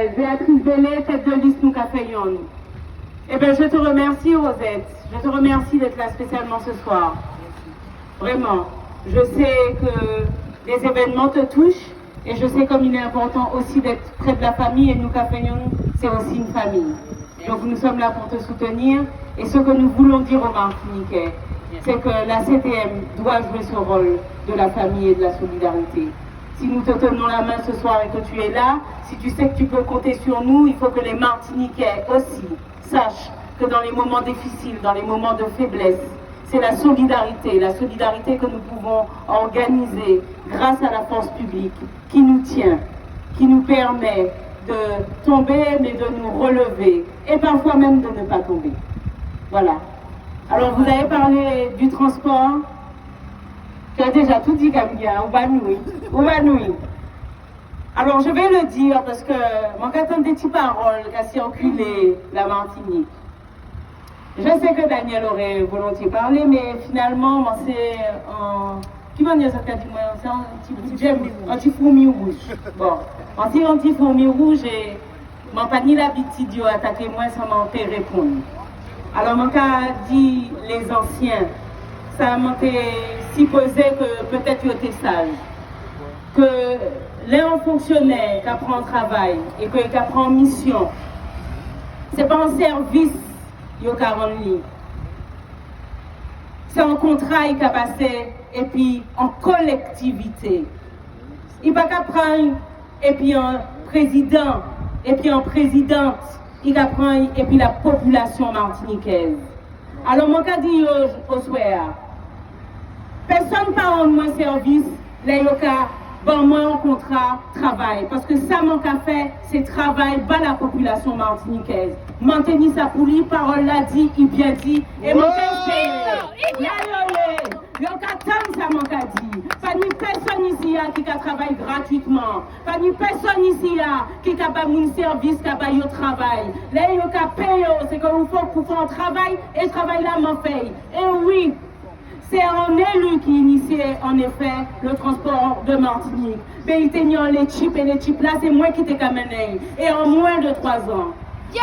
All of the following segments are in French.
Béatrice Bellet, tête de liste nous Caféyon. Eh bien, je te remercie, Rosette. Je te remercie d'être là spécialement ce soir. Vraiment. Je sais que les événements te touchent et je sais comme il est important aussi d'être près de la famille et nous, Caféyon, c'est aussi une famille. Donc, nous sommes là pour te soutenir et ce que nous voulons dire aux Martiniquais, c'est que la CTM doit jouer ce rôle de la famille et de la solidarité. Si nous te tenons la main ce soir et que tu es là, si tu sais que tu peux compter sur nous, il faut que les Martiniquais aussi sachent que dans les moments difficiles, dans les moments de faiblesse, c'est la solidarité que nous pouvons organiser grâce à la force publique qui nous tient, qui nous permet de tomber mais de nous relever et parfois même de ne pas tomber. Voilà. Alors vous avez parlé du transport. Tu as déjà tout dit, Camilla, ou Banoui. Alors je vais le dire parce que mon j'attends des petites paroles qui a circulé la Martinique. Je sais que Daniel aurait volontiers parlé, mais finalement, c'est un... Qui va dire ça? C'est un petit fourmi rouge. Bon, un petit fourmi rouge et mon pas ni l'habitude d'attaquer moi sans m'en faire répondre. Alors mon cas dit les anciens, ça m'a fait supposer que peut-être ils étaient sages. Que les fonctionnaires qui apprennent travail et qui apprennent mission, c'est pas un service qu'ils ont rendu. C'est un contrat qui a passé et puis en collectivité. Il n'y a pas qu'à prendre et puis un président et puis en présidente, il va prendre et puis la population martiniquaise. Alors mon cas dit au soir, personne pas en moins service, les yoka, bon moi en contrat, travail. Parce que ça mon cas fait, c'est travail bas la population martiniquaise. Maintenir sa poulie, parole l'a dit, il bien dit, et mon cas fait. Yoka tant ça mon cas dit. Pas ni personne ici qui travaille gratuitement. Pas ni personne ici qui a pas mon service, qui a pas au travail. Les yoka paye, c'est que vous faut pour faire un travail et le travail là m'en fait. Et oui. C'est un élu qui initiait en effet le transport de Martinique. Mais il tenait les chips et les chips là, c'est moi qui t'ai amené. Et en moins de 3 ans,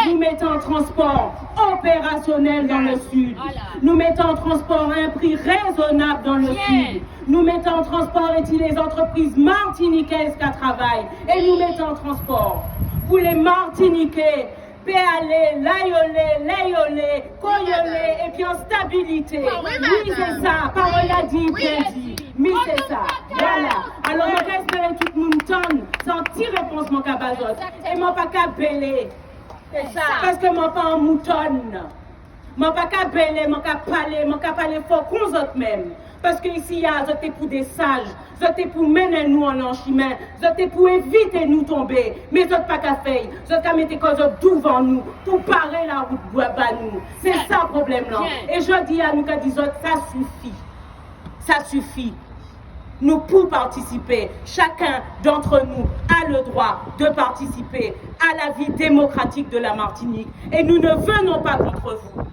nous mettons en transport opérationnel dans le sud. Nous mettons en transport à un prix raisonnable dans le sud. Nous mettons en transport et les entreprises martiniquaises qui travaillent. Et nous mettons en transport pour les Martiniquais. Péalé, layolé, koyolé, et puis en stabilité. Oui, c'est ça. Parole a dit, bien dit. Oui, c'est ça. Voilà. Alors, je espère que tout le monde tonne sans petite réponse, mon cabazot. Et mon pas qu'à belé. C'est ça. Parce que mon pas en moutonne. Mon pas qu'à belé, mon qu'à parler fort qu'on autres même. Parce que ici, j'étais pour des sages, j'étais pour mener nous en chemin, j'étais pour éviter nous tomber, mais j'étais pas qu'à faire, j'étais qu'à mettre cause devant nous, pour parer la route pour nous. C'est ça le problème là. Et je dis à nous qu'à dire, ça suffit. Ça suffit. Nous pour participer, chacun d'entre nous a le droit de participer à la vie démocratique de la Martinique. Et nous ne venons pas contre vous.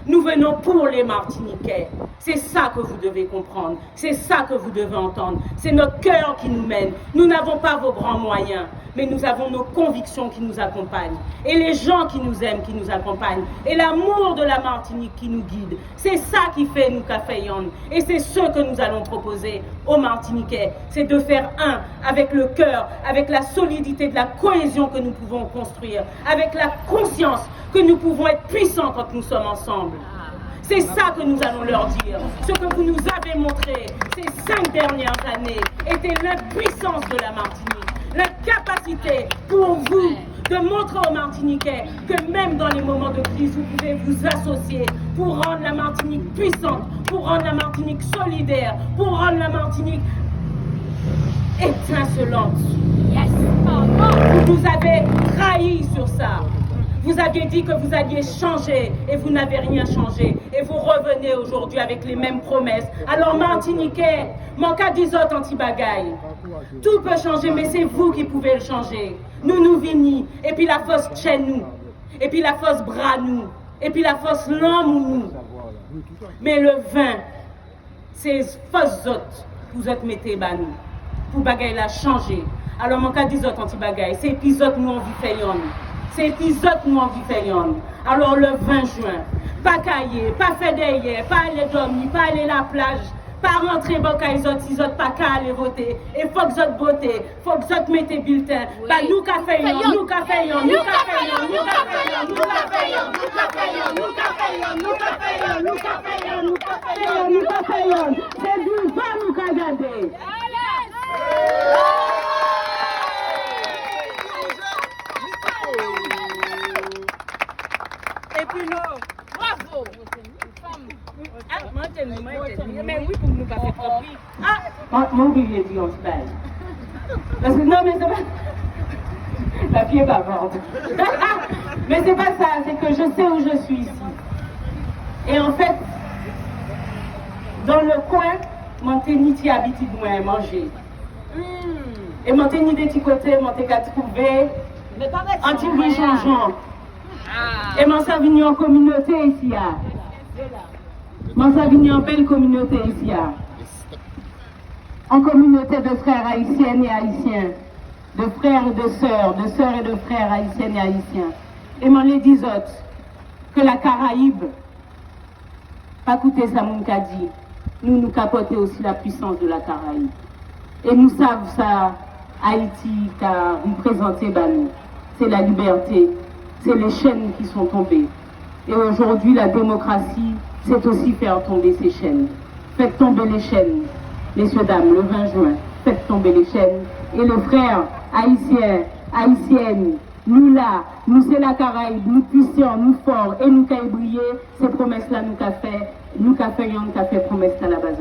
Nous venons pour les Martiniquais. C'est ça que vous devez comprendre. C'est ça que vous devez entendre. C'est notre cœur qui nous mène. Nous n'avons pas vos grands moyens, mais nous avons nos convictions qui nous accompagnent. Et les gens qui nous aiment, qui nous accompagnent. Et l'amour de la Martinique qui nous guide. C'est ça qui fait nous Caféyon. Et c'est ce que nous allons proposer aux Martiniquais. C'est de faire un avec le cœur, avec la solidité de la cohésion que nous pouvons construire, avec la conscience que nous pouvons être puissants quand nous sommes ensemble. C'est ça que nous allons leur dire. Ce que vous nous avez montré ces 5 dernières années était l'impuissance de la Martinique, la capacité pour vous de montrer aux Martiniquais que même dans les moments de crise, vous pouvez vous associer pour rendre la Martinique puissante, pour rendre la Martinique solidaire, pour rendre la Martinique étincelante. Vous nous avez trahi sur ça. Vous aviez dit que vous alliez changer et vous n'avez rien changé. Et vous revenez aujourd'hui avec les mêmes promesses. Alors Martiniquais, mon cas d'isot anti-bagaille. Tout peut changer, mais c'est vous qui pouvez le changer. Nous vini, et puis la force chez nous, et puis la force bras nous, et puis la force l'homme nous. Mais le vin, c'est force autres, vous êtes mettez bah nous. Pour bagaille la changer. Alors, mon cas, disons, quand tu bagailles, c'est épisode nous on vit fait yon. C'est épisode nous on vit fait yon. Alors, le 20 juin, pas cailler, pas faire derrière, pas aller dormir, pas aller à la plage, pas rentrer dans les autres, pas qu'à aller voter. Et faut que vous voter, faut que vous mettez bulletin. Bah, nous qu'a fait yon, nous qu'a fait yon, nous qu'a fait yon, nous qu'a fait yon, nous qu'a fait yon, nous qu'a fait yon, nous qu'a fait yon, nous qu'a fait yon, nous qu'a fait yon, nous qu'a fait yon, nous qu'a fait yon. C'est du vent nous qu'a gardé. Et puis nous, bravo. Mais oui, pour nous, pas fait propre. Ah, mon oublié dit on se balle. Parce que non, mais c'est pas. La fille est bavarde. Mais c'est pas ça, c'est que je sais où je suis ici. Et en fait, dans le coin, mon tennis qui habite de manger. Et mon tennis de petit côté, mon tennis qu'à trouver. Anti-Jean-Jean. Et mon Savignon en communauté ici. Mon Savignon en belle communauté ici. En communauté de frères haïtiennes et haïtiens. De frères et de sœurs et de frères haïtiennes et haïtiens. Et m'en les dis autres, que la Caraïbe, pas coûter ça mon qu'a dit, nous capoter aussi la puissance de la Caraïbe. Et nous savons ça, Haïti qu'a représenté nous. C'est la liberté, c'est les chaînes qui sont tombées. Et aujourd'hui, la démocratie, c'est aussi faire tomber ces chaînes. Faites tomber les chaînes, messieurs, dames, le 20 juin, faites tomber les chaînes. Et les frères haïtiens, haïtiennes, nous là, nous c'est la Caraïbe, nous puissants, nous forts, et nous qu'à briller, ces promesses-là nous qu'a fait, nous qu'a fait promesse à la base.